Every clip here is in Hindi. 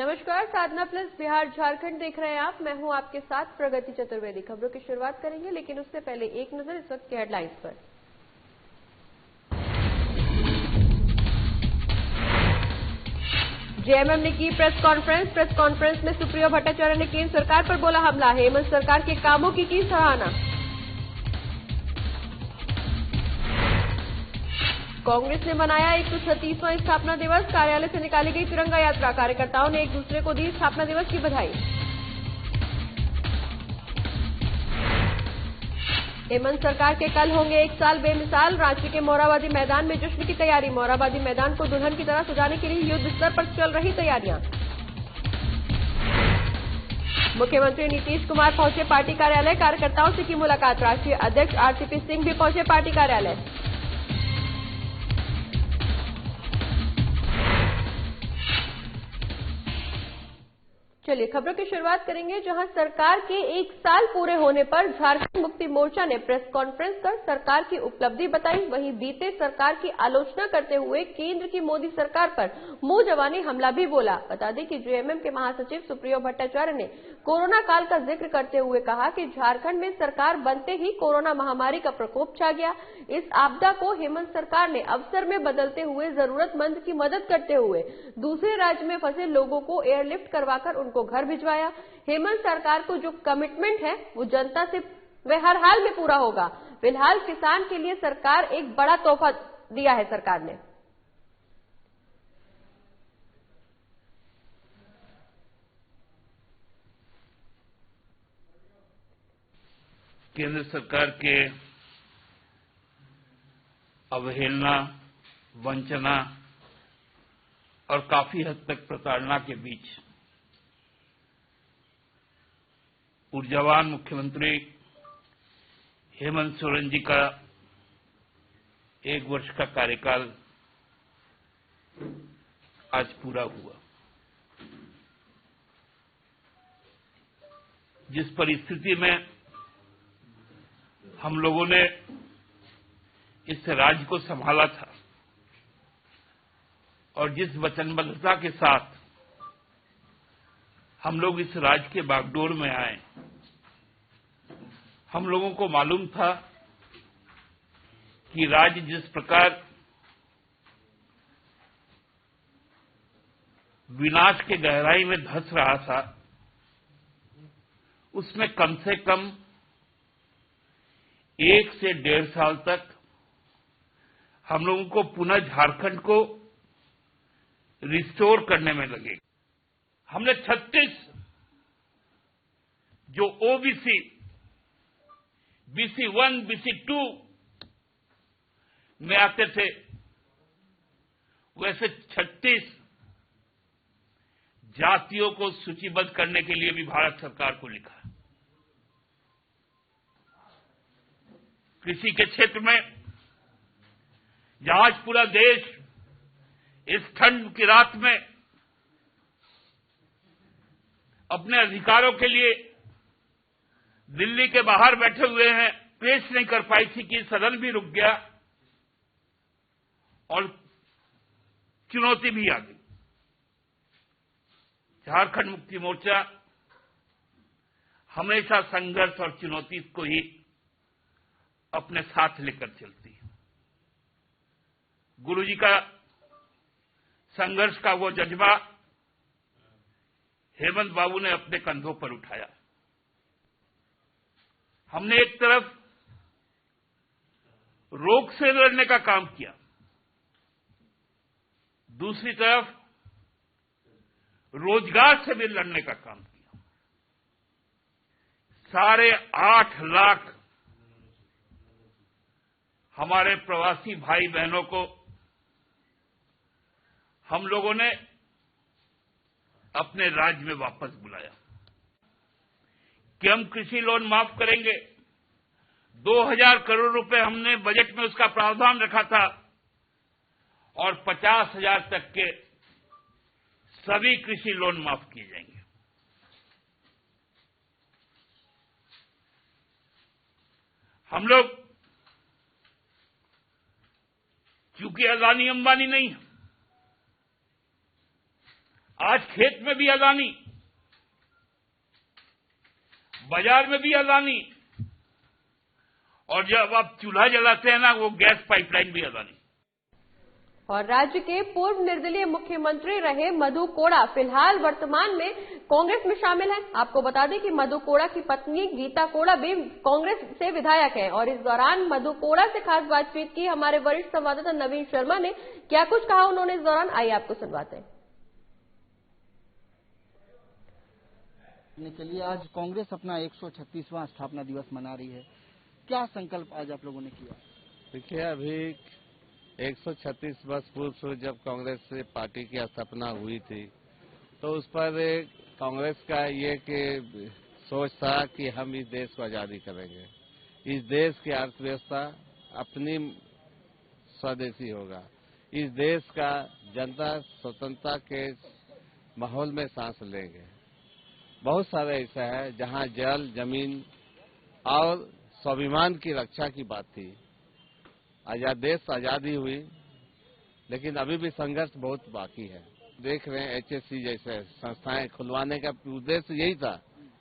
नमस्कार, साधना प्लस बिहार झारखंड देख रहे हैं आप। मैं हूं आपके साथ प्रगति चतुर्वेदी। खबरों की शुरुआत करेंगे, लेकिन उससे पहले एक नजर इस वक्त की हेडलाइंस पर। जेएमएम ने की प्रेस कॉन्फ्रेंस में सुप्रियो भट्टाचार्य ने केंद्र सरकार पर बोला हमला। हेमंत सरकार के कामों की सराहना। कांग्रेस ने मनाया 136वां स्थापना दिवस। कार्यालय से निकाली गई तिरंगा यात्रा। कार्यकर्ताओं ने एक दूसरे को दी स्थापना दिवस की बधाई। हेमंत सरकार के कल होंगे 1 साल बेमिसाल। रांची के मोरहाबादी मैदान में जश्न की तैयारी। मोरहाबादी मैदान को दुल्हन की तरह सजाने के लिए युद्ध स्तर पर चल रही तैयारियां। मुख्यमंत्री नीतीश कुमार पहुंचे पार्टी कार्यालय। कार्यकर्ताओं से की मुलाकात। राष्ट्रीय अध्यक्ष आरसीपी सिंह भी पहुंचे पार्टी कार्यालय। चलिए खबरों की शुरुआत करेंगे, जहां सरकार के 1 साल पूरे होने पर झारखंड मुक्ति मोर्चा ने प्रेस कॉन्फ्रेंस कर सरकार की उपलब्धि बताई। वहीं बीते सरकार की आलोचना करते हुए केंद्र की मोदी सरकार पर मुंह जवानी हमला भी बोला। बता दें कि जेएमएम के महासचिव सुप्रियो भट्टाचार्य ने कोरोना काल का जिक्र करते हुए कहा कि झारखंड में सरकार बनते ही कोरोना महामारी का प्रकोप छा गया। इस आपदा को हेमंत सरकार ने अवसर में बदलते हुए जरूरतमंद की मदद करते हुए दूसरे राज्य में फंसे लोगों को एयरलिफ्ट करवाकर उनको घर भिजवाया। हेमंत सरकार को जो कमिटमेंट है वो जनता से वह हर हाल में पूरा होगा। फिलहाल किसान के लिए सरकार एक बड़ा तोहफा दिया है सरकार ने। केंद्र सरकार के अवहेलना, वंचना और काफी हद तक प्रताड़ना के बीच ऊर्जावान मुख्यमंत्री हेमंत सोरेन जी का 1 वर्ष का कार्यकाल आज पूरा हुआ। जिस परिस्थिति में हम लोगों ने इस राज्य को संभाला था और जिस वचनबद्धता के साथ हम लोग इस राज्य के बागडोर में आए, हम लोगों को मालूम था कि राज्य जिस प्रकार विनाश के गहराई में धंस रहा था, उसमें कम से कम 1 से 1.5 साल तक हम लोगों को पुनः झारखंड को रिस्टोर करने में लगे। हमने 36 जो ओबीसी, BC1, BC2 में आते थे, वैसे 36 जातियों को सूचीबद्ध करने के लिए भी भारत सरकार को लिखा। कृषि के क्षेत्र में जहां आज पूरा देश इस ठंड की रात में अपने अधिकारों के लिए दिल्ली के बाहर बैठे हुए हैं, पेश नहीं कर पाई थी कि सदन भी रुक गया और चुनौती भी आ गई। झारखंड मुक्ति मोर्चा हमेशा संघर्ष और चुनौती को ही अपने साथ लेकर चलती है। गुरुजी का संघर्ष का वो जज्बा हेमंत बाबू ने अपने कंधों पर उठाया। हमने एक तरफ रोग से लड़ने का काम किया, दूसरी तरफ रोजगार से भी लड़ने का काम किया। 8.5 लाख हमारे प्रवासी भाई बहनों को हम लोगों ने अपने राज्य में वापस बुलाया कि हम कृषि लोन माफ करेंगे। 2000 करोड़ रुपए हमने बजट में उसका प्रावधान रखा था और 50,000 तक के सभी कृषि लोन माफ किए जाएंगे। हम लोग चूंकि अदानी अंबानी नहीं है, आज खेत में भी अदानी, बाजार में भी अदानी, और जब आप चूल्हा जलाते हैं ना, वो गैस पाइपलाइन भी अदानी। और राज्य के पूर्व निर्दलीय मुख्यमंत्री रहे मधु कोड़ा फिलहाल वर्तमान में कांग्रेस में शामिल हैं। आपको बता दें कि मधु कोड़ा की पत्नी गीता कोड़ा भी कांग्रेस से विधायक हैं और इस दौरान मधु कोड़ा से खास बातचीत की हमारे वरिष्ठ संवाददाता नवीन शर्मा ने। क्या कुछ कहा उन्होंने इस दौरान, आइए आपको सुनवाते हैं। के लिए आज कांग्रेस अपना 136वां स्थापना दिवस मना रही है। क्या संकल्प आज आप लोगों ने किया? देखिए, अभी 136 वर्ष पूर्व से जब कांग्रेस से पार्टी की स्थापना हुई थी तो उस पर कांग्रेस का ये कि सोच था कि हम इस देश को आजादी करेंगे, इस देश की अर्थव्यवस्था अपनी स्वदेशी होगा, इस देश का जनता स्वतंत्रता के माहौल में सांस लेंगे। बहुत सारे ऐसा है जहां जल, जमीन और स्वाभिमान की रक्षा की बात थी। देश आजादी हुई, लेकिन अभी भी संघर्ष बहुत बाकी है। देख रहे हैं HSC जैसे संस्थाएं खुलवाने का उद्देश्य यही था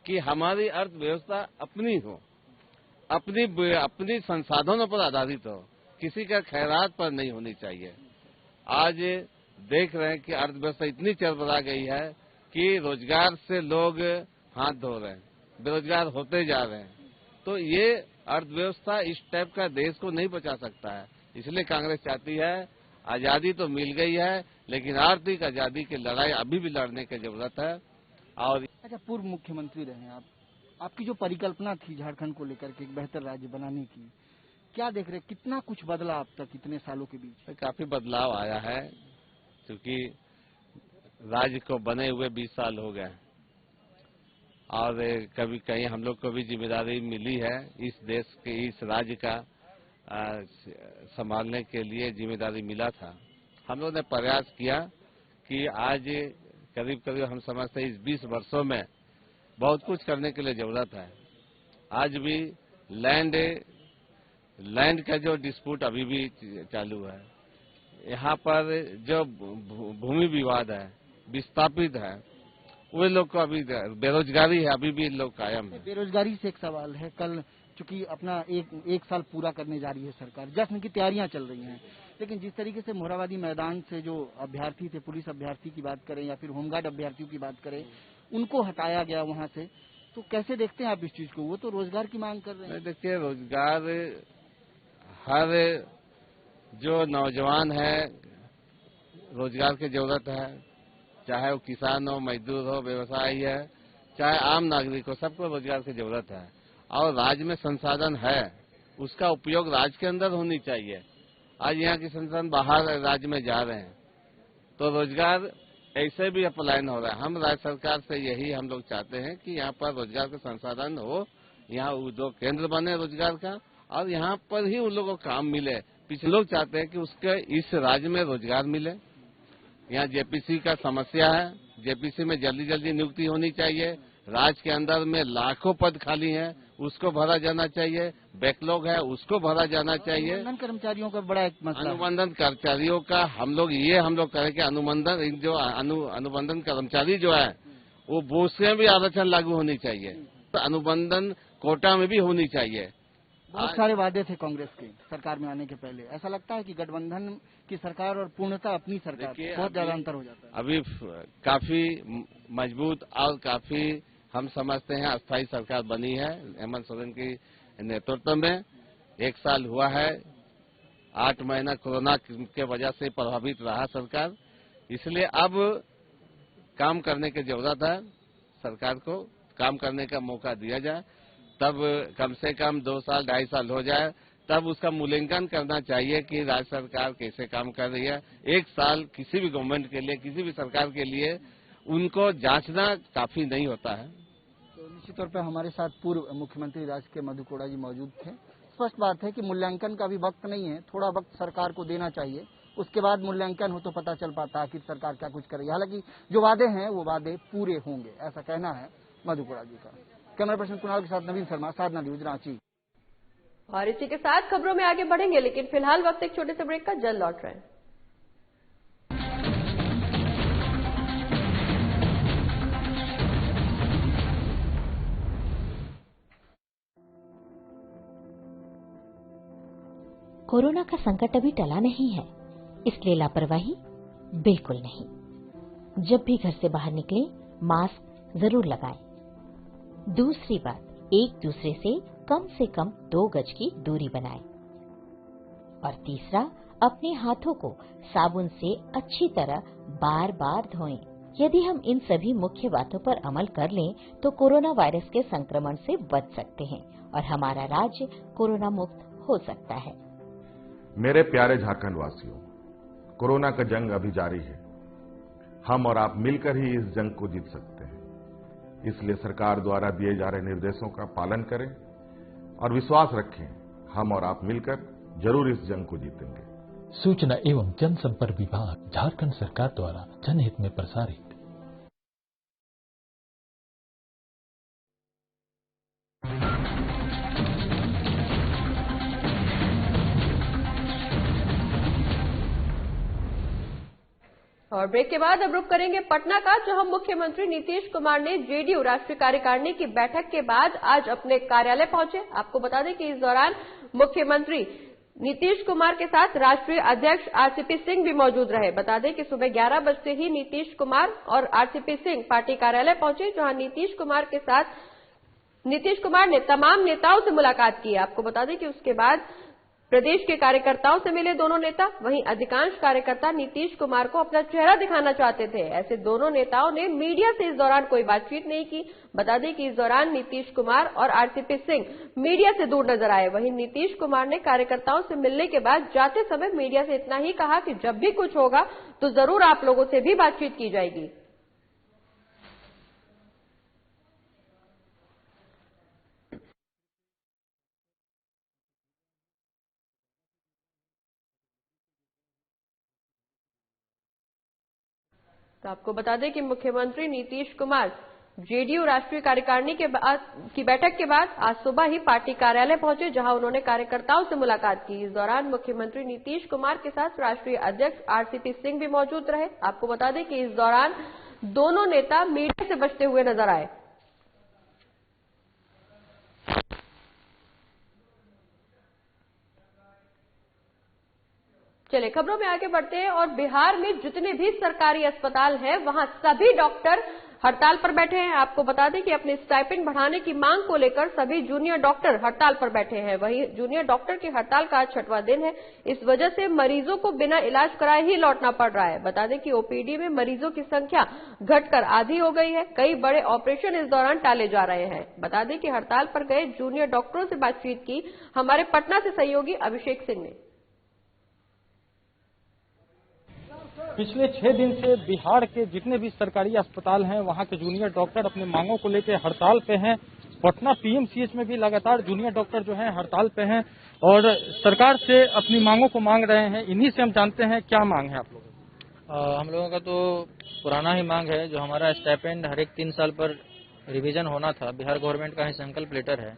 कि हमारी अर्थव्यवस्था अपनी हो, अपनी संसाधनों पर आधारित हो, किसी का खैरात पर नहीं होनी चाहिए। आज देख रहे हैं कि अर्थव्यवस्था इतनी चरमरा गई है कि रोजगार से लोग हाथ धो रहे हैं, बेरोजगार होते जा रहे हैं। तो ये अर्थव्यवस्था इस टाइप का देश को नहीं बचा सकता है। इसलिए कांग्रेस चाहती है, आजादी तो मिल गई है लेकिन आर्थिक आजादी की लड़ाई अभी भी लड़ने की जरूरत है। और अच्छा, पूर्व मुख्यमंत्री रहे आप, आपकी जो परिकल्पना थी झारखंड को लेकर के एक बेहतर राज्य बनाने की, क्या देख रहे, कितना कुछ बदला अब तक इतने सालों के बीच? काफी बदलाव आया है, क्योंकि राज्य को बने हुए 20 साल हो गए और कभी कहीं हम लोग को भी जिम्मेदारी मिली है इस देश के, इस राज्य का संभालने के लिए जिम्मेदारी मिला था। हम लोगों ने प्रयास किया कि आज करीब करीब हम समझते हैं इस 20 वर्षों में बहुत कुछ करने के लिए जरूरत है। आज भी लैंड का जो डिस्प्यूट अभी भी चालू है, यहाँ पर जो भूमि विवाद है, विस्थापित है, वे लोग को अभी बेरोजगारी है, अभी भी लोग कायम है। बेरोजगारी से एक सवाल है, कल चूंकि अपना एक साल पूरा करने जा रही है सरकार, जश्न की तैयारियां चल रही हैं, लेकिन जिस तरीके से मोरहाबादी मैदान से जो अभ्यर्थी थे, पुलिस अभ्यर्थी की बात करें या फिर होमगार्ड अभ्यर्थियों की बात करें, उनको हटाया गया वहां से, तो कैसे देखते हैं आप इस चीज को? वो तो रोजगार की मांग कर रहे हैं। देखिए, रोजगार हर जो नौजवान है रोजगार की जरूरत है, चाहे वो किसान हो, मजदूर हो, व्यवसायी है, चाहे आम नागरिक हो, सबको रोजगार की जरूरत है। और राज्य में संसाधन है, उसका उपयोग राज्य के अंदर होनी चाहिए। आज यहाँ के संसाधन बाहर राज्य में जा रहे हैं, तो रोजगार ऐसे भी अपलायन हो रहा है। हम राज्य सरकार से यही हम लोग चाहते हैं कि यहाँ पर रोजगार के संसाधन हो, यहाँ उद्योग केंद्र बने रोजगार का, और यहाँ पर ही उन लोगों को काम मिले। पिछले लोग चाहते हैं कि उसके इस राज्य में रोजगार मिले। यहाँ जेपीसी का समस्या है, जेपीसी में जल्दी जल्दी नियुक्ति होनी चाहिए। राज्य के अंदर में लाखों पद खाली हैं, उसको भरा जाना चाहिए। बैकलॉग है, उसको भरा जाना चाहिए। अनुबंधन कर्मचारियों का बड़ा एक मसला, अनुबंधन कर्मचारियों का हम लोग करें कि अनुबंधन जो अनुबंधन कर्मचारी जो है वो उसमें भी आरक्षण लागू होनी चाहिए, तो अनुबंधन कोटा में भी होनी चाहिए। बहुत सारे वादे थे कांग्रेस के सरकार में आने के पहले। ऐसा लगता है कि गठबंधन की सरकार और पूर्णतः अपनी सरकार बहुत ज्यादा अंतर हो जाता है। अभी काफी मजबूत और काफी हम समझते हैं अस्थायी सरकार बनी है हेमंत सोरेन की नेतृत्व में। 1 साल हुआ है, 8 महीना कोरोना के वजह से प्रभावित रहा सरकार, इसलिए अब काम करने की जरूरत है। सरकार को काम करने का मौका दिया जाए, तब कम से कम 2 साल 2.5 साल हो जाए, तब उसका मूल्यांकन करना चाहिए कि राज्य सरकार कैसे काम कर रही है। 1 साल किसी भी गवर्नमेंट के लिए, किसी भी सरकार के लिए उनको जांचना काफी नहीं होता है। तो निश्चित तौर पर हमारे साथ पूर्व मुख्यमंत्री राज्य के मधु कोड़ा जी मौजूद थे। स्पष्ट बात है कि मूल्यांकन का भी वक्त नहीं है, थोड़ा वक्त सरकार को देना चाहिए, उसके बाद मूल्यांकन हो तो पता चल पाता है कि सरकार क्या कुछ करेगी। हालांकि जो वादे हैं वो वादे पूरे होंगे, ऐसा कहना है मधु कोड़ा जी का। कैमरा पर्सन कुणाल के साथ नवीन शर्मा, साधना न्यूज, रांची। और इसी के साथ खबरों में आगे बढ़ेंगे, लेकिन फिलहाल वक्त एक छोटे से ब्रेक का। जल्द लौट रहे हैं। कोरोना का संकट अभी टला नहीं है, इसलिए लापरवाही बिल्कुल नहीं। जब भी घर से बाहर निकलें, मास्क जरूर लगाएं। दूसरी बात, एक दूसरे से कम 2 गज की दूरी बनाएं। और तीसरा, अपने हाथों को साबुन से अच्छी तरह बार बार धोएं। यदि हम इन सभी मुख्य बातों पर अमल कर लें तो कोरोना वायरस के संक्रमण से बच सकते हैं और हमारा राज्य कोरोना मुक्त हो सकता है। मेरे प्यारे झारखंड वासियों, कोरोना का जंग अभी जारी है। हम और आप मिलकर ही इस जंग को जीत सकते हैं। इसलिए सरकार द्वारा दिए जा रहे निर्देशों का पालन करें और विश्वास रखें, हम और आप मिलकर जरूर इस जंग को जीतेंगे। सूचना एवं जनसंपर्क विभाग, झारखंड सरकार द्वारा जनहित में प्रसारित। और ब्रेक के बाद अब रुक करेंगे पटना का, जहां मुख्यमंत्री नीतीश कुमार ने जेडीयू राष्ट्रीय कार्यकारिणी की बैठक के बाद आज अपने कार्यालय पहुंचे। आपको बता दें कि इस दौरान मुख्यमंत्री नीतीश कुमार के साथ राष्ट्रीय अध्यक्ष आरसीपी सिंह भी मौजूद रहे। बता दें कि सुबह 11 बजे ही नीतीश कुमार और आरसीपी सिंह पार्टी कार्यालय पहुंचे, जहां नीतीश कुमार ने तमाम नेताओं से मुलाकात की। आपको बता दें कि उसके बाद प्रदेश के कार्यकर्ताओं से मिले दोनों नेता। वहीं अधिकांश कार्यकर्ता नीतीश कुमार को अपना चेहरा दिखाना चाहते थे। ऐसे दोनों नेताओं ने मीडिया से इस दौरान कोई बातचीत नहीं की। बता दें कि इस दौरान नीतीश कुमार और आरसीपी सिंह मीडिया से दूर नजर आए। वहीं नीतीश कुमार ने कार्यकर्ताओं से मिलने के बाद जाते समय मीडिया से इतना ही कहा कि जब भी कुछ होगा तो जरूर आप लोगों से भी बातचीत की जाएगी। तो आपको बता दें कि मुख्यमंत्री नीतीश कुमार जेडीयू राष्ट्रीय कार्यकारिणी की बैठक के बाद आज सुबह ही पार्टी कार्यालय पहुंचे, जहां उन्होंने कार्यकर्ताओं से मुलाकात की। इस दौरान मुख्यमंत्री नीतीश कुमार के साथ राष्ट्रीय अध्यक्ष आरसीपी सिंह भी मौजूद रहे। आपको बता दें कि इस दौरान दोनों नेता मीडिया से बचते हुए नजर आए। चलिए खबरों में आगे बढ़ते हैं और बिहार में जितने भी सरकारी अस्पताल हैं वहां सभी डॉक्टर हड़ताल पर बैठे हैं। आपको बता दें कि अपने स्टाइपेंड बढ़ाने की मांग को लेकर सभी जूनियर डॉक्टर हड़ताल पर बैठे हैं। वहीं जूनियर डॉक्टर की हड़ताल का आज 6वां दिन है। इस वजह से मरीजों को बिना इलाज कराए ही लौटना पड़ रहा है। बता दें कि ओपीडी में मरीजों की संख्या घटकर आधी हो गई है। कई बड़े ऑपरेशन इस दौरान टाले जा रहे हैं। बता दें कि हड़ताल पर गए जूनियर डॉक्टरों से बातचीत की हमारे पटना से सहयोगी अभिषेक सिंह ने। पिछले 6 दिन से बिहार के जितने भी सरकारी अस्पताल हैं वहां के जूनियर डॉक्टर अपने मांगों को लेकर हड़ताल पे हैं। पटना पीएमसीएच में भी लगातार जूनियर डॉक्टर जो हैं हड़ताल पे हैं और सरकार से अपनी मांगों को मांग रहे हैं। इन्हीं से हम जानते हैं क्या मांग है आप लोगों हम लोगों का तो पुराना ही मांग है, जो हमारा स्टाइपेंड हर एक 3 साल पर रिवीजन होना था। बिहार गवर्नमेंट का ही संकल्प लेटर है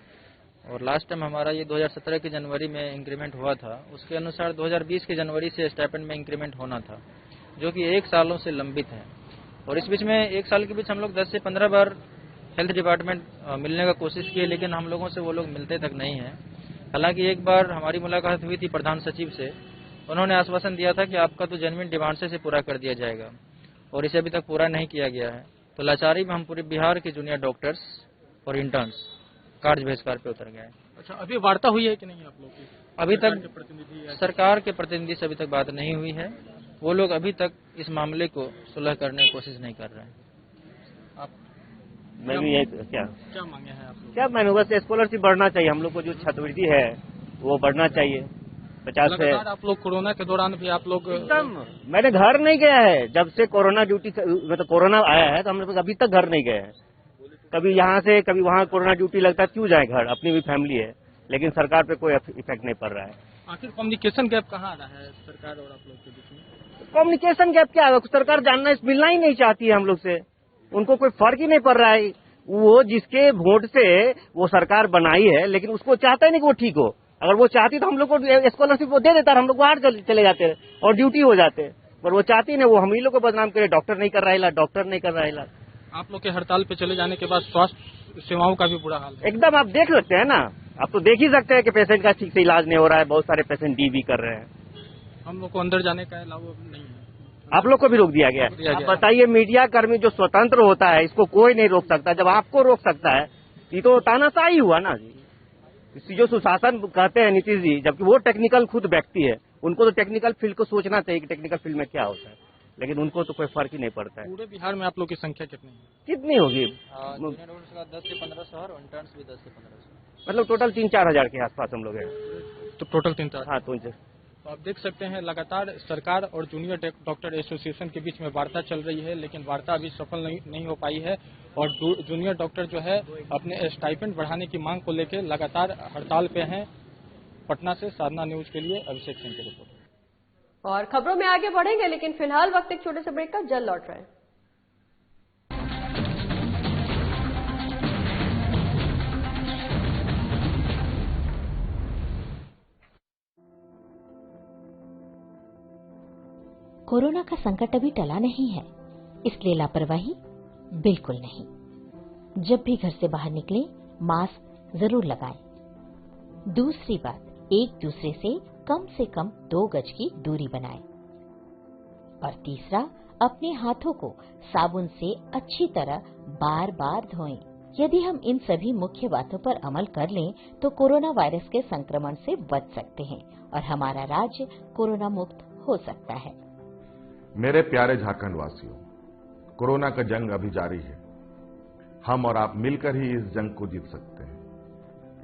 और लास्ट टाइम हमारा ये 2017 के जनवरी में इंक्रीमेंट हुआ था। उसके अनुसार 2020 के जनवरी से स्टाइपेंड में इंक्रीमेंट होना था, जो कि 1 सालों से लंबित है। और इस बीच में 1 साल के बीच हम लोग 10 से 15 बार हेल्थ डिपार्टमेंट मिलने का कोशिश किए, लेकिन हम लोगों से वो लोग मिलते तक नहीं हैं। हालांकि एक बार हमारी मुलाकात हुई थी प्रधान सचिव से, उन्होंने आश्वासन दिया था कि आपका तो जेन्युइन डिमांड से पूरा कर दिया जाएगा और इसे अभी तक पूरा नहीं किया गया है। तो लाचारी में हम पूरे बिहार के जूनियर डॉक्टर्स और इंटर्न्स कार्य बहिष्कार पे उतर गए। अच्छा, अभी वार्ता हुई है कि नहीं आप लोग की? अभी तक सरकार के प्रतिनिधि से अभी तक बात नहीं हुई है। वो लोग अभी तक इस मामले को सुलह करने की कोशिश नहीं कर रहे हैं। मैं भी क्या मांगे हैं आप लोग? क्या मैंने बस स्कॉलरशिप बढ़ना चाहिए। हम लोग को जो छात्रवृत्ति है वो बढ़ना चाहिए 50 से। आप लोग कोरोना के दौरान भी आप लोग एकदम, मैंने घर नहीं गया है जब से कोरोना ड्यूटी मतलब कोरोना आया है, तो हम लोग अभी तक घर नहीं गए हैं। कभी यहाँ से कभी वहाँ कोरोना ड्यूटी लगता है, क्यों जाए घर, अपनी भी फैमिली है। लेकिन सरकार पे कोई इफेक्ट नहीं पड़ रहा है। आखिर कम्युनिकेशन गैप कहाँ आ रहा है सरकार और आप लोग के बीच में? कम्युनिकेशन गैप क्या है? सरकार जानना मिलना ही नहीं चाहती है हम लोग से। उनको कोई फर्क ही नहीं पड़ रहा है। वो जिसके वोट से वो सरकार बनाई है, लेकिन उसको चाहता ही नहीं कि वो ठीक हो। अगर वो चाहती तो हम लोग को स्कॉलरशिप वो दे देता, हम लोग बाहर चले जाते और ड्यूटी हो जाते। पर वो चाहती नहीं, वो हम ही लोग को बदनाम करे, डॉक्टर नहीं कर रहा है इलाज, डॉक्टर नहीं कर रहा है इलाज। आप लोग के हड़ताल पे चले जाने के बाद स्वास्थ्य सेवाओं का भी बुरा हाल है। एकदम, आप देख सकते हैं ना, आप तो देख ही सकते हैं कि पेशेंट का ठीक से इलाज नहीं हो रहा है, बहुत सारे पेशेंट डी भी कर रहे हैं। हम लोग को अंदर जाने का अलाउ नहीं है, आप लोग को भी रोक दिया गया है। आप बताइए, मीडिया कर्मी जो स्वतंत्र होता है इसको कोई नहीं रोक सकता, जब आपको रोक सकता है ये तो तानाशाही हुआ ना जी। जो सुशासन कहते हैं नीतीश जी, जबकि वो टेक्निकल खुद व्यक्ति है, उनको तो टेक्निकल फील्ड को सोचना चाहिए कि टेक्निकल फील्ड में क्या होता है, लेकिन उनको तो कोई फर्क ही नहीं पड़ता है। पूरे बिहार में आप लोग की संख्या कितनी है? कितनी होगी? 10 से 1500 और इंटर्न्स भी 10 से 1500, मतलब टोटल 3-4 हजार के आसपास हम लोग हैं। तो टोटल 3-4। हाँ, तो आप देख सकते हैं लगातार सरकार और जूनियर डॉक्टर एसोसिएशन के बीच में वार्ता चल रही है, लेकिन वार्ता अभी सफल नहीं हो पाई है और जूनियर डॉक्टर जो है अपने स्टाइपेंड बढ़ाने की मांग को लेकर लगातार हड़ताल पे हैं। पटना से साधना न्यूज के लिए अभिषेक सिंह की रिपोर्ट। और खबरों में आगे बढ़ेंगे, लेकिन फिलहाल वक्त एक छोटे से ब्रेक का, जल्द लौट रहे हैं। कोरोना का संकट अभी टला नहीं है, इसलिए लापरवाही बिल्कुल नहीं। जब भी घर से बाहर निकलें, मास्क जरूर लगाएं। दूसरी बात, एक दूसरे से कम 2 गज की दूरी बनाएं। और तीसरा, अपने हाथों को साबुन से अच्छी तरह बार बार धोएं। यदि हम इन सभी मुख्य बातों पर अमल कर लें तो कोरोना वायरस के संक्रमण से बच सकते हैं और हमारा राज्य कोरोना मुक्त हो सकता है। मेरे प्यारे झारखंड वासियों, कोरोना का जंग अभी जारी है। हम और आप मिलकर ही इस जंग को जीत सकते हैं।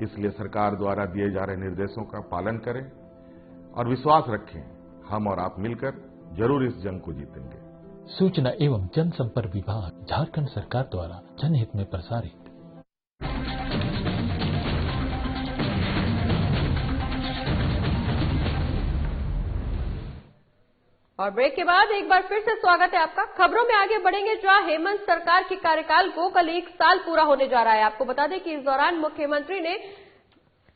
इसलिए सरकार द्वारा दिए जा रहे निर्देशों का पालन करें और विश्वास रखें, हम और आप मिलकर जरूर इस जंग को जीतेंगे। सूचना एवं जनसंपर्क विभाग, झारखंड सरकार द्वारा जनहित में प्रसारित। और ब्रेक के बाद एक बार फिर से स्वागत है आपका। खबरों में आगे बढ़ेंगे, जहां हेमंत सरकार के कार्यकाल को कल 1 साल पूरा होने जा रहा है। आपको बता दें कि इस दौरान मुख्यमंत्री ने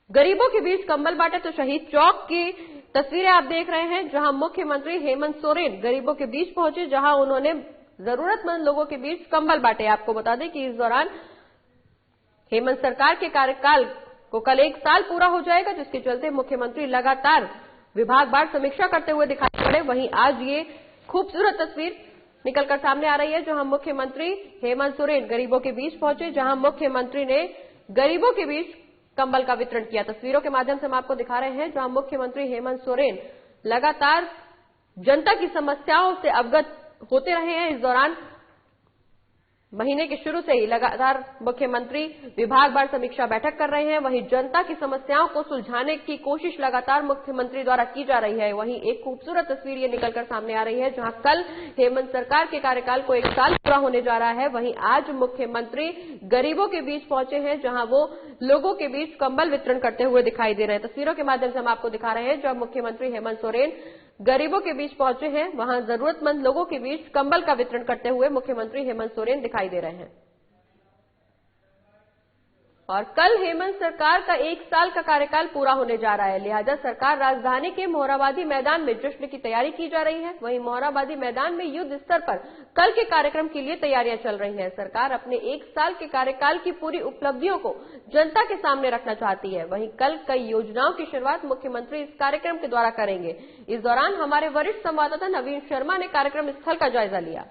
गरीबों के बीच कंबल बांटे। तो शहीद चौक की तस्वीरें आप देख रहे हैं, जहां मुख्यमंत्री हेमंत सोरेन गरीबों के बीच पहुंचे, जहां उन्होंने जरूरतमंद लोगों के बीच कंबल बांटे। आपको बता दें कि इस दौरान हेमंत सरकार के कार्यकाल को कल 1 साल पूरा हो जाएगा, जिसके चलते मुख्यमंत्री लगातार विभागवार समीक्षा करते हुए दिखाई पड़े। वहीं आज ये खूबसूरत तस्वीर निकलकर सामने आ रही है, जहां मुख्यमंत्री हेमंत सोरेन गरीबों के बीच पहुंचे, जहां मुख्यमंत्री ने गरीबों के बीच कंबल का वितरण किया। तस्वीरों के माध्यम से हम आपको दिखा रहे हैं, जहां मुख्यमंत्री हेमंत सोरेन लगातार जनता की समस्याओं से अवगत होते रहे हैं। इस दौरान महीने के शुरू से ही लगातार मुख्यमंत्री विभागवार समीक्षा बैठक कर रहे हैं। वहीं जनता की समस्याओं को सुलझाने की कोशिश लगातार मुख्यमंत्री द्वारा की जा रही है। वहीं एक खूबसूरत तस्वीर ये निकलकर सामने आ रही है, जहां कल हेमंत सरकार के कार्यकाल को 1 साल पूरा होने जा रहा है। वहीं आज मुख्यमंत्री गरीबों के बीच पहुंचे हैं, जहां वो लोगों के बीच कंबल वितरण करते हुए दिखाई दे रहे हैं। तस्वीरों के माध्यम से हम आपको दिखा रहे हैं, जब मुख्यमंत्री हेमंत सोरेन गरीबों के बीच पहुंचे हैं, वहां जरूरतमंद लोगों के बीच कंबल का वितरण करते हुए मुख्यमंत्री हेमंत सोरेन दिखाई दे रहे हैं। और कल हेमंत सरकार का 1 साल का कार्यकाल पूरा होने जा रहा है, लिहाजा सरकार राजधानी के मोरहाबादी मैदान में जश्न की तैयारी की जा रही है। वहीं मोरहाबादी मैदान में युद्ध स्तर पर कल के कार्यक्रम के लिए तैयारियां चल रही हैं। सरकार अपने 1 साल के कार्यकाल की पूरी उपलब्धियों को जनता के सामने रखना चाहती है। वहीं कल कई योजनाओं की शुरुआत मुख्यमंत्री इस कार्यक्रम के द्वारा करेंगे। इस दौरान हमारे वरिष्ठ संवाददाता नवीन शर्मा ने कार्यक्रम स्थल का जायजा लिया।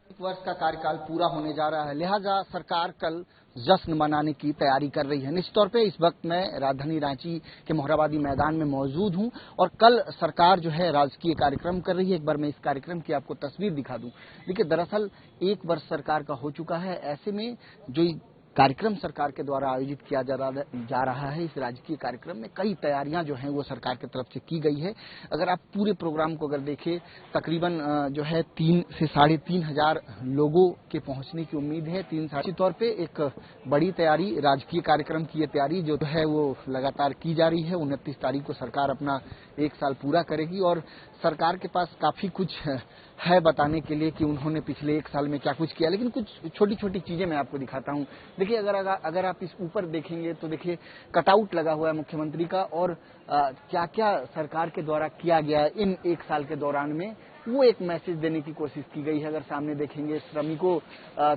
1 वर्ष का कार्यकाल पूरा होने जा रहा है, लिहाजा सरकार कल जश्न मनाने की तैयारी कर रही है। निश्चित तौर पे इस वक्त मैं राजधानी रांची के मोरहाबादी मैदान में मौजूद हूं और कल सरकार जो है राजकीय कार्यक्रम कर रही है। एक बार मैं इस कार्यक्रम की आपको तस्वीर दिखा दूं। देखिए, दरअसल 1 वर्ष सरकार का हो चुका है। ऐसे में जो कार्यक्रम सरकार के द्वारा आयोजित किया जा रहा है, इस राजकीय कार्यक्रम में कई तैयारियां जो हैं वो सरकार की तरफ से की गई है। अगर आप पूरे प्रोग्राम को अगर देखें, तकरीबन जो है 3 से 3.5 हजार लोगों के पहुंचने की उम्मीद है। 3 तौर पे एक बड़ी तैयारी, राजकीय कार्यक्रम की ये तैयारी जो है वो लगातार की जा रही है। 29 तारीख को सरकार अपना 1 साल पूरा करेगी और सरकार के पास काफी कुछ है बताने के लिए कि उन्होंने पिछले 1 साल में क्या कुछ किया, लेकिन कुछ छोटी छोटी चीजें मैं आपको दिखाता हूं। देखिए, अगर आप इस ऊपर देखेंगे तो देखिए कटआउट लगा हुआ है मुख्यमंत्री का और क्या क्या सरकार के द्वारा किया गया इन 1 साल के दौरान में, वो एक मैसेज देने की कोशिश की गई है। अगर सामने देखेंगे, श्रमिकों,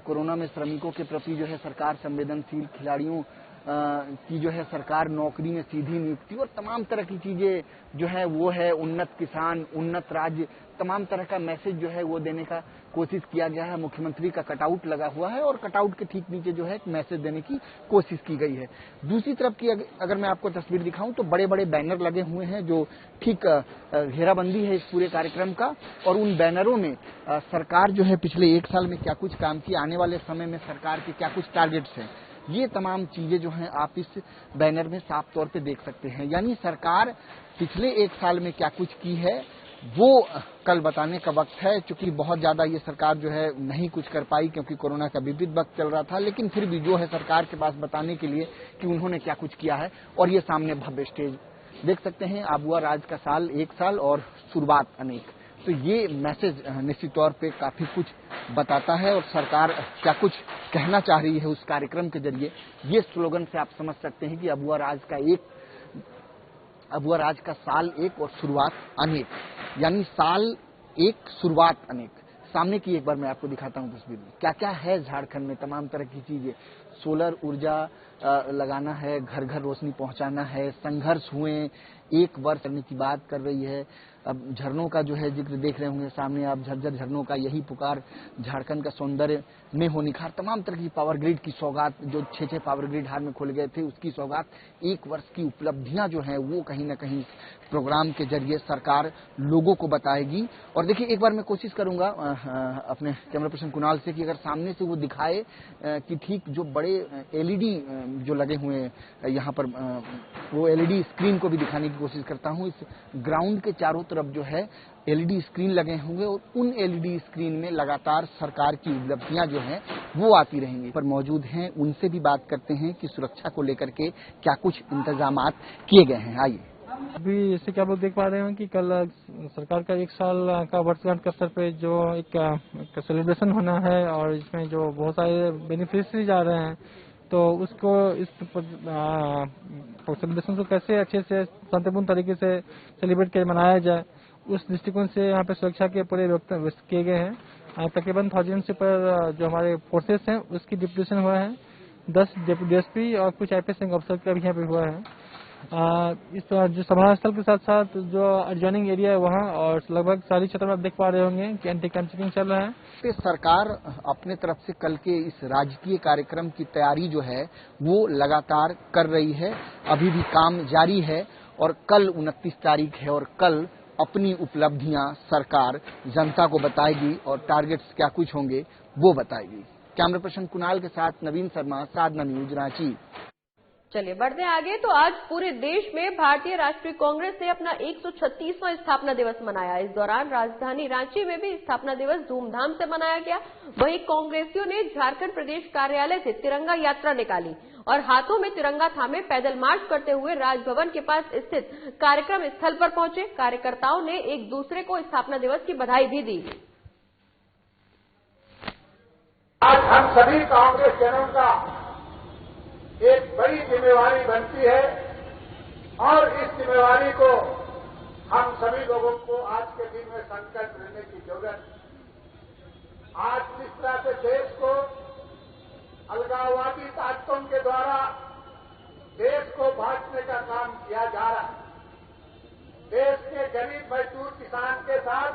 कोरोना में श्रमिकों के प्रति जो है सरकार संवेदनशील, खिलाड़ियों की जो है सरकार नौकरी में सीधी नियुक्ति और तमाम तरह की चीजें जो है वो है, उन्नत किसान, उन्नत राज्य, तमाम तरह का मैसेज जो है वो देने का कोशिश किया गया है। मुख्यमंत्री का कटआउट लगा हुआ है और कटआउट के ठीक नीचे जो है एक मैसेज देने की कोशिश की गई है। दूसरी तरफ की अगर मैं आपको तस्वीर दिखाऊं तो बड़े बड़े बैनर लगे हुए हैं जो ठीक घेराबंदी है इस पूरे कार्यक्रम का, और उन बैनरों में सरकार जो है पिछले 1 साल में क्या कुछ काम किया, आने वाले समय में सरकार के क्या कुछ टारगेट्स हैं, ये तमाम चीजें जो हैं आप इस बैनर में साफ तौर पे देख सकते हैं। यानी सरकार पिछले 1 साल में क्या कुछ की है वो कल बताने का वक्त है, क्योंकि बहुत ज्यादा ये सरकार जो है नहीं कुछ कर पाई क्योंकि कोरोना का विविध वक्त चल रहा था, लेकिन फिर भी जो है सरकार के पास बताने के लिए कि उन्होंने क्या कुछ किया है। और ये सामने भव्य स्टेज देख सकते हैं, आबुआ राज का साल 1 साल और शुरुआत अनेक, तो ये मैसेज निश्चित तौर पे काफी कुछ बताता है और सरकार क्या कुछ कहना चाह रही है उस कार्यक्रम के जरिए। ये स्लोगन से आप समझ सकते हैं कि आबुआ राज का साल 1 और शुरुआत अनेक, यानी साल 1 शुरुआत अनेक। सामने की एक बार मैं आपको दिखाता हूं तस्वीर में क्या क्या है झारखंड में, तमाम तरह की चीजें, सोलर ऊर्जा लगाना है, घर घर रोशनी पहुंचाना है, संघर्ष हुए 1 वर्ष करने की बात कर रही है। अब झरनों का जो है जिक्र देख रहे होंगे सामने आप, झरझर झरनों का यही पुकार, झारखंड का सौंदर्य में हो निखार, तमाम तरह की पावर ग्रिड की सौगात, जो 6 पावर ग्रिड हाल में खोले गए थे उसकी सौगात, 1 वर्ष की उपलब्धियां जो है वो कहीं न कहीं प्रोग्राम के जरिए सरकार लोगों को बताएगी। और देखिए एक बार मैं कोशिश करूंगा अपने कैमरा पर्सन कुणाल से कि अगर सामने से वो दिखाए कि ठीक जो बड़े एलईडी जो लगे हुए हैं यहाँ पर, वो एलईडी स्क्रीन को भी दिखाने की कोशिश करता हूँ। इस ग्राउंड के चारों तरफ जो है एलईडी स्क्रीन लगे होंगे और उन एलईडी स्क्रीन में लगातार सरकार की उपलब्धियां जो हैं वो आती रहेंगी। पर मौजूद हैं, उनसे भी बात करते हैं कि सुरक्षा को लेकर के क्या कुछ इंतजामात किए गए हैं। आइए। अभी जैसे कि आप लोग देख पा रहे हैं कि कल सरकार का 1 साल का वर्षगांठ के अवसर पे जो एक सेलिब्रेशन होना है और इसमें जो बहुत सारे बेनिफिशियरी जा रहे हैं, तो उसको इस सेलिब्रेशन को कैसे अच्छे से शांतिपूर्ण तरीके से सेलिब्रेट कर मनाया जाए, उस दृष्टिकोण से यहाँ पे सुरक्षा के पूरे व्यवस्था किए गए हैं। तकरीबन 1000 से पर जो हमारे फोर्सेस हैं उसकी डिप्यूटेशन हुआ है, 10 डीएसपी और कुछ आईपीएस अफसर का भी यहाँ पे हुआ है। इस जो समारोह स्थल के साथ साथ जो एडजॉइनिंग एरिया है वहाँ और लगभग सारी क्षेत्र में आप देख पा रहे होंगे कि एंटी कैंप चेकिंग चल रहा है। सरकार अपने तरफ से कल के इस राजकीय कार्यक्रम की तैयारी जो है वो लगातार कर रही है, अभी भी काम जारी है और कल 29 तारीख है और कल अपनी उपलब्धियां सरकार जनता को बताएगी और टारगेट्स क्या कुछ होंगे वो बताएगी। कैमरा पर्सन कुणाल के साथ नवीन शर्मा, साधना न्यूज, रांची। चलिए बढ़ते आगे। तो आज पूरे देश में भारतीय राष्ट्रीय कांग्रेस ने अपना 136वां स्थापना दिवस मनाया। इस दौरान राजधानी रांची में भी स्थापना दिवस धूमधाम से मनाया गया। वहीं कांग्रेसियों ने झारखंड प्रदेश कार्यालय से तिरंगा यात्रा निकाली और हाथों में तिरंगा थामे पैदल मार्च करते हुए राजभवन के पास स्थित कार्यक्रम स्थल पर पहुंचे। कार्यकर्ताओं ने एक दूसरे को स्थापना दिवस की बधाई भी दी। आज हम सभी कांग्रेसजनों का एक बड़ी जिम्मेवारी बनती है और इस जिम्मेवारी को हम सभी लोगों को आज के दिन में संकल्प लेने की जरूरत है। आज जिस तरह से देश को अलगाववादी ताकतों के द्वारा देश को बांटने का काम किया जा रहा है, देश के गरीब मजदूर किसान के साथ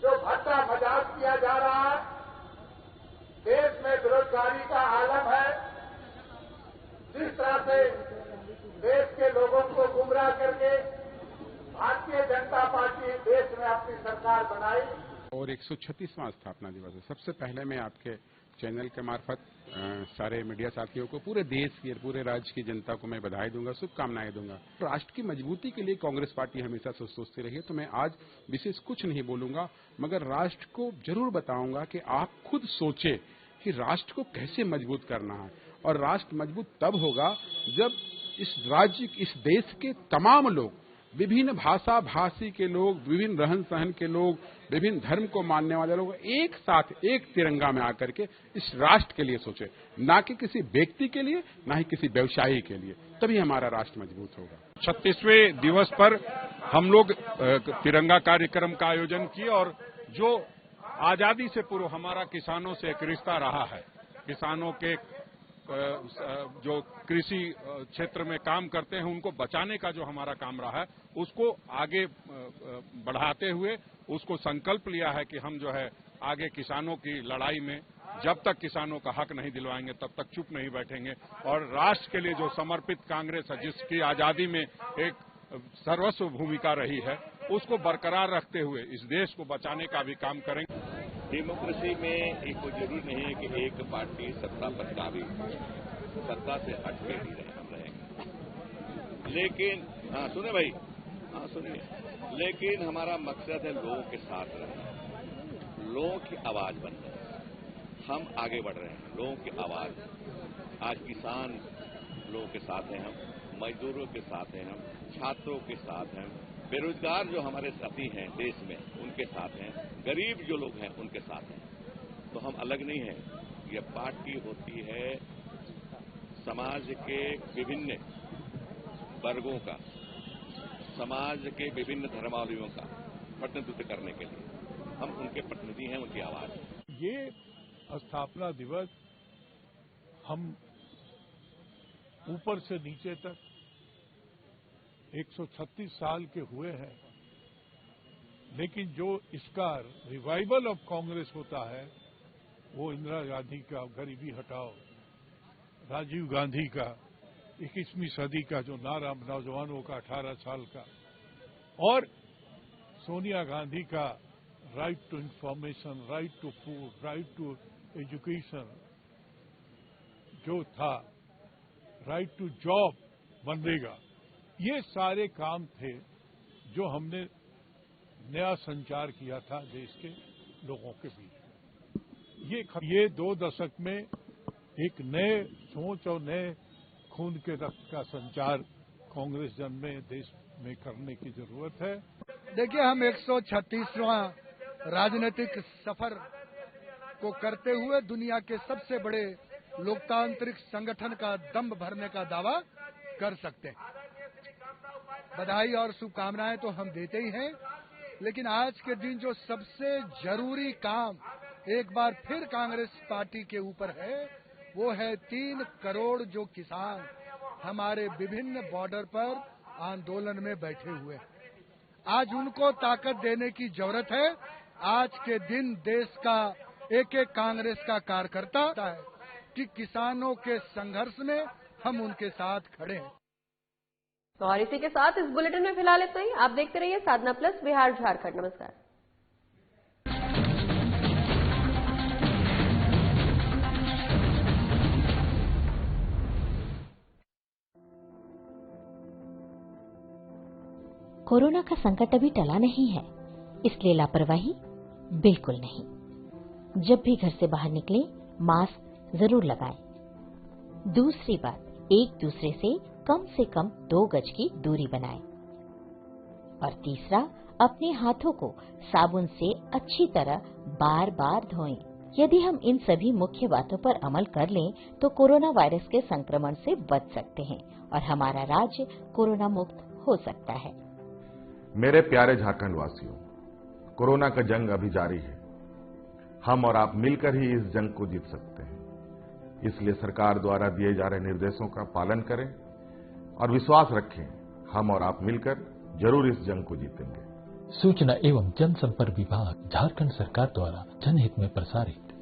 जो भद्दा मजाक किया जा रहा है, देश में बेरोजगारी का आलम है, जिस तरह से देश के लोगों को गुमराह करके भारतीय जनता पार्टी देश में अपनी सरकार बनाई। और 136वां स्थापना दिवस है। सबसे पहले मैं आपके चैनल के मार्फत सारे मीडिया साथियों को, पूरे देश की, पूरे राज्य की जनता को मैं बधाई दूंगा, शुभकामनाएं दूंगा। राष्ट्र की मजबूती के लिए कांग्रेस पार्टी हमेशा सोचती रही है, तो मैं आज विशेष कुछ नहीं बोलूंगा, मगर राष्ट्र को जरूर बताऊंगा कि आप खुद सोचे कि राष्ट्र को कैसे मजबूत करना है। और राष्ट्र मजबूत तब होगा जब इस राज्य, इस देश के तमाम लोग, विभिन्न भाषा भाषी के लोग, विभिन्न रहन सहन के लोग, विभिन्न धर्म को मानने वाले लोग एक साथ एक तिरंगा में आकर के इस राष्ट्र के लिए सोचे, ना कि किसी व्यक्ति के लिए, ना ही किसी व्यवसायी के लिए। तभी हमारा राष्ट्र मजबूत होगा। 36वें दिवस पर हम लोग तिरंगा कार्यक्रम का आयोजन किए और जो आजादी से पूर्व हमारा किसानों से एक रिश्ता रहा है, किसानों के जो कृषि क्षेत्र में काम करते हैं उनको बचाने का जो हमारा काम रहा है उसको आगे बढ़ाते हुए उसको संकल्प लिया है कि हम जो है आगे किसानों की लड़ाई में जब तक किसानों का हक नहीं दिलवाएंगे तब तक चुप नहीं बैठेंगे और राष्ट्र के लिए जो समर्पित कांग्रेस है जिसकी आजादी में एक सर्वस्व भूमिका रही है उसको बरकरार रखते हुए इस देश को बचाने का भी काम करेंगे। डेमोक्रेसी में एक कोई जरूरी नहीं है कि एक पार्टी सत्ता पर काबी, सत्ता से हट के ही हम रहेंगे। लेकिन हाँ सुने भाई, हाँ सुनिए, लेकिन हमारा मकसद है लोगों के साथ रहना, लोगों की आवाज बनना। हम आगे बढ़ रहे हैं, लोगों की आवाज। आज किसान लोगों के साथ हैं, हम मजदूरों के साथ हैं, हम छात्रों के साथ हैं, बेरोजगार जो हमारे साथी हैं देश में उनके साथ हैं, गरीब जो लोग हैं उनके साथ हैं। तो हम अलग नहीं हैं। ये पार्टी होती है समाज के विभिन्न वर्गों का, समाज के विभिन्न धर्मावलंबियों का प्रतिनिधित्व करने के लिए। हम उनके प्रतिनिधि हैं, उनकी आवाज। ये स्थापना दिवस हम ऊपर से नीचे तक 136 साल के हुए हैं, लेकिन जो इसका रिवाइवल ऑफ कांग्रेस होता है वो इंदिरा गांधी का गरीबी हटाओ, राजीव गांधी का 21वीं सदी का जो नारा नौजवानों का 18 साल का, और सोनिया गांधी का right to information, right to food, right to education जो था, राइट टू जॉब, मनरेगा, ये सारे काम थे जो हमने नया संचार किया था देश के लोगों के बीच। ये 2 दशक में एक नए सोच और नए खून के रक्त का संचार कांग्रेस जन में देश में करने की जरूरत है। देखिए, हम 136वां राजनीतिक सफर को करते हुए दुनिया के सबसे बड़े लोकतांत्रिक संगठन का दम्भ भरने का दावा कर सकते हैं। बधाई और शुभकामनाएं तो हम देते ही हैं, लेकिन आज के दिन जो सबसे जरूरी काम एक बार फिर कांग्रेस पार्टी के ऊपर है वो है 3 करोड़ जो किसान हमारे विभिन्न बॉर्डर पर आंदोलन में बैठे हुए हैं। आज उनको ताकत देने की जरूरत है। आज के दिन देश का एक एक कांग्रेस का कार्यकर्ता है कि किसानों के संघर्ष में हम उनके साथ खड़े हैं। तो और इसी के साथ इस बुलेटिन में फिलहाल इतना ही। आप देखते रहिए साधना प्लस बिहार झारखंड। नमस्कार। कोरोना का संकट अभी टला नहीं है, इसलिए लापरवाही बिल्कुल नहीं। जब भी घर से बाहर निकले मास्क जरूर लगाएं। दूसरी बात, एक दूसरे से कम 2 गज की दूरी बनाएं। और तीसरा, अपने हाथों को साबुन से अच्छी तरह बार बार धोएं। यदि हम इन सभी मुख्य बातों पर अमल कर लें तो कोरोना वायरस के संक्रमण से बच सकते हैं और हमारा राज्य कोरोना मुक्त हो सकता है। मेरे प्यारे झारखंड वासियों, कोरोना का जंग अभी जारी है। हम और आप मिलकर ही इस जंग को जीत सकते हैं। इसलिए सरकार द्वारा दिए जा रहे निर्देशों का पालन करें और विश्वास रखें, हम और आप मिलकर जरूर इस जंग को जीतेंगे। सूचना एवं जनसंपर्क विभाग, झारखंड सरकार द्वारा जनहित में प्रसारित।